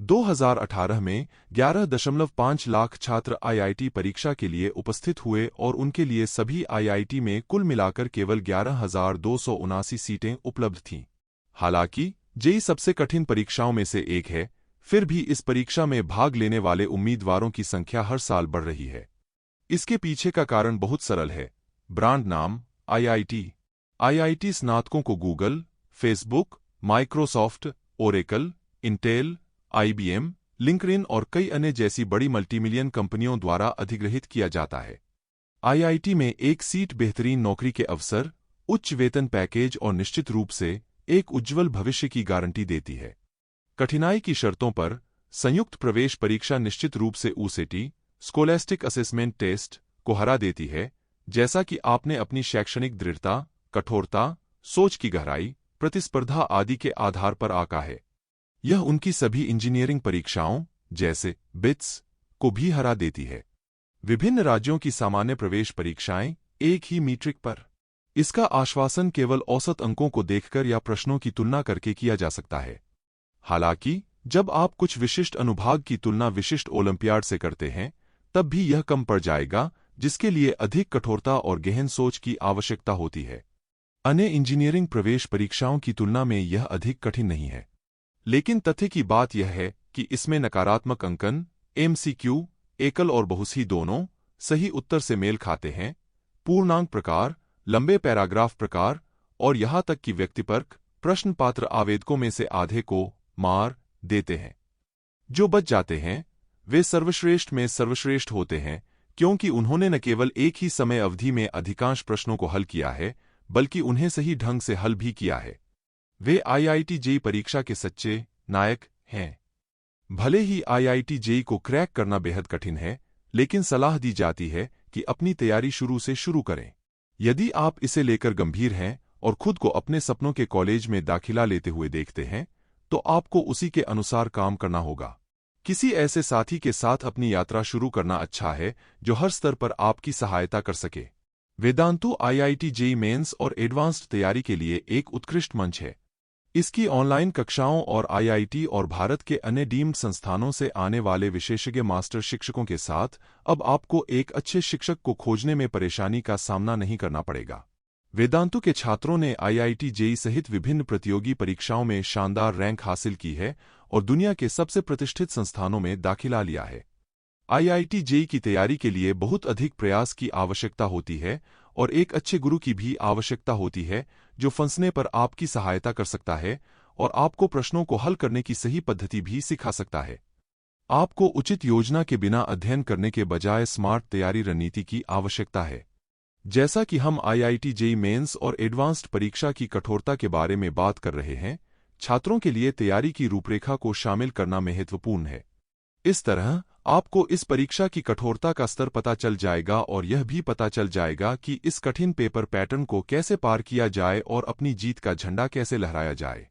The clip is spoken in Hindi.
2018 में 11.5 लाख छात्र आईआईटी परीक्षा के लिए उपस्थित हुए और उनके लिए सभी आईआईटी में कुल मिलाकर केवल 11,279 सीटें उपलब्ध थीं। हालांकि जेईई सबसे कठिन परीक्षाओं में से एक है, फिर भी इस परीक्षा में भाग लेने वाले उम्मीदवारों की संख्या हर साल बढ़ रही है। इसके पीछे का कारण बहुत सरल है। ब्रांड नाम आईआईटी। आईआईटी स्नातकों को Google, Facebook, Microsoft, Oracle, Intel, IBM, LinkedIn और कई अन्य जैसी बड़ी मल्टीमिलियन कंपनियों द्वारा अधिग्रहित किया जाता है। आईआईटी में एक सीट बेहतरीन नौकरी के अवसर, उच्च वेतन पैकेज और निश्चित रूप से एक उज्ज्वल भविष्य की गारंटी देती है। कठिनाई की शर्तों पर संयुक्त प्रवेश परीक्षा निश्चित रूप से यूसीटी, स्कोलैस्टिक असेसमेंट टेस्ट, को हरा देती है, जैसा कि आपने अपनी शैक्षणिक दृढ़ता, कठोरता, सोच की गहराई, प्रतिस्पर्धा आदि के आधार पर आंका है। यह उनकी सभी इंजीनियरिंग परीक्षाओं, जैसे बिट्स, को भी हरा देती है। विभिन्न राज्यों की सामान्य प्रवेश परीक्षाएं एक ही मीट्रिक पर। इसका आश्वासन केवल औसत अंकों को देखकर या प्रश्नों की तुलना करके किया जा सकता है। हालांकि जब आप कुछ विशिष्ट अनुभाग की तुलना विशिष्ट ओलंपियाड से करते हैं, तब भी यह कम पड़ जाएगा, जिसके लिए अधिक कठोरता और गहन सोच की आवश्यकता होती है। अन्य इंजीनियरिंग प्रवेश परीक्षाओं की तुलना में यह अधिक कठिन नहीं है। लेकिन तथ्य की बात यह है कि इसमें नकारात्मक अंकन, एमसीक्यू, एकल और बहुसी दोनों सही उत्तर से मेल खाते हैं, पूर्णांक प्रकार, लंबे पैराग्राफ प्रकार और यहां तक कि व्यक्तिपरक प्रश्न पात्र आवेदकों में से आधे को मार देते हैं। जो बच जाते हैं, वे सर्वश्रेष्ठ में सर्वश्रेष्ठ होते हैं, क्योंकि उन्होंने न केवल एक ही समय अवधि में अधिकांश प्रश्नों को हल किया है, बल्कि उन्हें सही ढंग से हल भी किया है। वे आईआईटी जेईई परीक्षा के सच्चे नायक हैं। भले ही आईआईटी जेईई को क्रैक करना बेहद कठिन है, लेकिन सलाह दी जाती है कि अपनी तैयारी शुरू से शुरू करें। यदि आप इसे लेकर गंभीर हैं और खुद को अपने सपनों के कॉलेज में दाखिला लेते हुए देखते हैं, तो आपको उसी के अनुसार काम करना होगा। किसी ऐसे साथी के साथ अपनी यात्रा शुरू करना अच्छा है, जो हर स्तर पर आपकी सहायता कर सके। वेदांतु आईआईटी जेईई मेंस और एडवांस्ड तैयारी के लिए एक उत्कृष्ट मंच है। इसकी ऑनलाइन कक्षाओं और आईआईटी और भारत के अन्य डीम्ड संस्थानों से आने वाले विशेषज्ञ मास्टर शिक्षकों के साथ अब आपको एक अच्छे शिक्षक को खोजने में परेशानी का सामना नहीं करना पड़ेगा। वेदांतु के छात्रों ने आईआईटी जेईई सहित विभिन्न प्रतियोगी परीक्षाओं में शानदार रैंक हासिल की है और दुनिया के सबसे प्रतिष्ठित संस्थानों में दाखिला लिया है। आईआईटी जेईई की तैयारी के लिए बहुत अधिक प्रयास की आवश्यकता होती है और एक अच्छे गुरु की भी आवश्यकता होती है, जो फंसने पर आपकी सहायता कर सकता है और आपको प्रश्नों को हल करने की सही पद्धति भी सिखा सकता है। आपको उचित योजना के बिना अध्ययन करने के बजाय स्मार्ट तैयारी रणनीति की आवश्यकता है। जैसा कि हम आईआईटी जेईई मेंस और एडवांस्ड परीक्षा की कठोरता के बारे में बात कर रहे हैं, छात्रों के लिए तैयारी की रूपरेखा को शामिल करना महत्वपूर्ण है। इस तरह आपको इस परीक्षा की कठोरता का स्तर पता चल जाएगा और यह भी पता चल जाएगा कि इस कठिन पेपर पैटर्न को कैसे पार किया जाए और अपनी जीत का झंडा कैसे लहराया जाए।